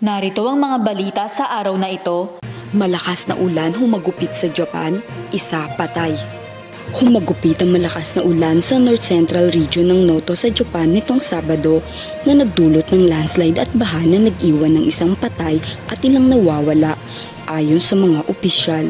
Narito ang mga balita sa araw na ito. Malakas na ulan humagupit sa Japan, isa patay. Humagupit ang malakas na ulan sa North Central Region ng Noto sa Japan nitong Sabado na nagdulot ng landslide at baha na nag-iwan ng isang patay at ilang nawawala ayon sa mga opisyal.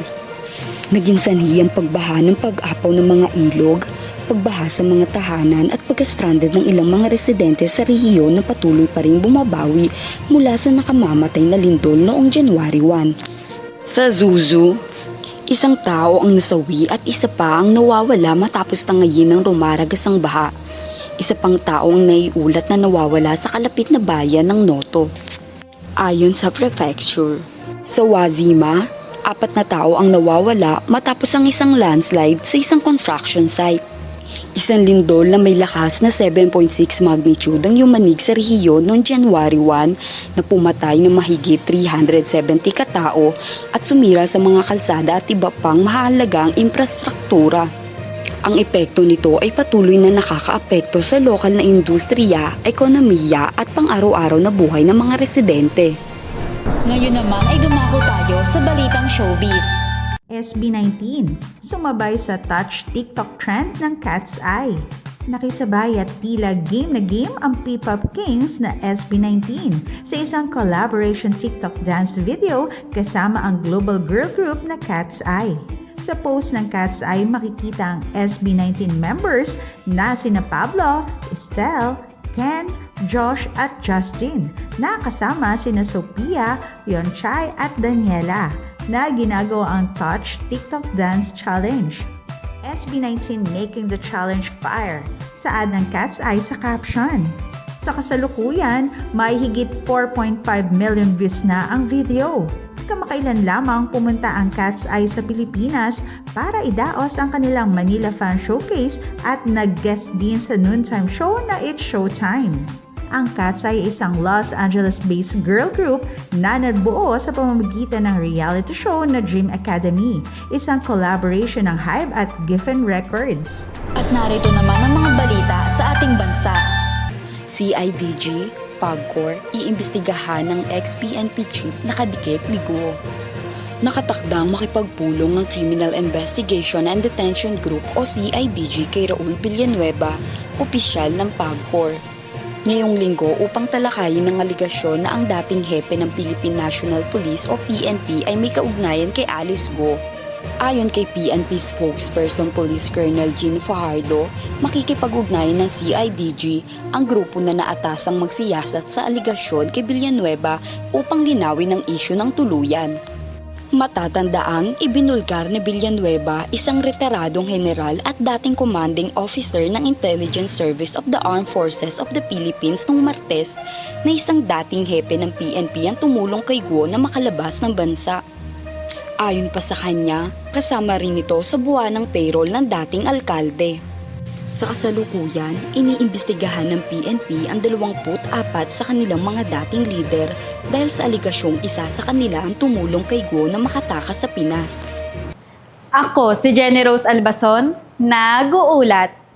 Naging sanhi ang pagbaha ng pag-apaw ng mga ilog, pagbaha sa mga tahanan at pagka-stranded ng ilang mga residente sa rehiyon na patuloy pa rin bumabawi mula sa nakamamatay na lindol noong January 1. Sa Zuzu, isang tao ang nasawi at isa pa ang nawawala matapos tangayin ng rumaragas ang baha. Isa pang tao ang naiulat na nawawala sa kalapit na bayan ng Noto. Ayon sa prefecture, sa Wazima, 4 na tao ang nawawala matapos ang isang landslide sa isang construction site. Isang lindol na may lakas na 7.6 magnitude ang yumanig sa rehiyon noong January 1 na pumatay ng mahigit 370 katao at sumira sa mga kalsada at iba pang mahalagang infrastruktura. Ang epekto nito ay patuloy na nakakaapekto sa lokal na industriya, ekonomiya at pang-araw-araw na buhay ng mga residente. Ngayon naman ay dumako tayo sa balitang showbiz. SB19, sumabay sa touch TikTok trend ng Cat's Eye. Nakisabay at tila game na game ang P-Pop Kings na SB19 sa isang collaboration TikTok dance video kasama ang global girl group na Cat's Eye. Sa post ng Cat's Eye makikita ang SB19 members na sina Pablo, Estelle, Ken, Josh at Justin na kasama sina Sophia, Yonchay at Daniela na ginagawa ang Touch TikTok Dance Challenge. SB19 making the challenge fire, saad ng Cat's Eye sa caption. Sa kasalukuyan, may higit 4.5 million views na ang video. Kamakailan lamang pumunta ang Cat's Eye sa Pilipinas para idaos ang kanilang Manila Fan Showcase at nag-guest din sa noontime show na It's Showtime. Ang Cat's Eye ay isang Los Angeles-based girl group na nabuo sa pamamagitan ng reality show na Dream Academy, isang collaboration ng Hybe at Giffen Records. At narito naman ang mga balita sa ating bansa. CIDG, PAGCOR, iimbestigahan ng ex-PNP chief na Kadikit Liguo. Nakatakdang makipagpulong ng Criminal Investigation and Detention Group o CIDG kay Raul Villanueva, opisyal ng PAGCOR. Ngayong linggo upang talakayin ng aligasyon na ang dating hepe ng Philippine National Police o PNP ay may kaugnayan kay Alice Go. Ayon kay PNP spokesperson Police Colonel Jean Fajardo, makikipag-ugnayan ng CIDG ang grupo na naatasang magsiyasat sa aligasyon kay Villanueva upang linawin ang isyu ng tuluyan. Matatandaang ibinulgar ni Villanueva, isang retiradong general at dating commanding officer ng Intelligence Service of the Armed Forces of the Philippines noong Martes na isang dating hepe ng PNP ang tumulong kay Guo na makalabas ng bansa. Ayon pa sa kanya, kasama rin ito sa buwanang payroll ng dating alkalde. Sa kasalukuyan, iniimbestigahan ng PNP ang 24 sa kanilang mga dating leader dahil sa aligasyong isa sa kanila ang tumulong kay Guo na makatakas sa Pinas. Ako si Jenny Rose Albason, nag-uulat.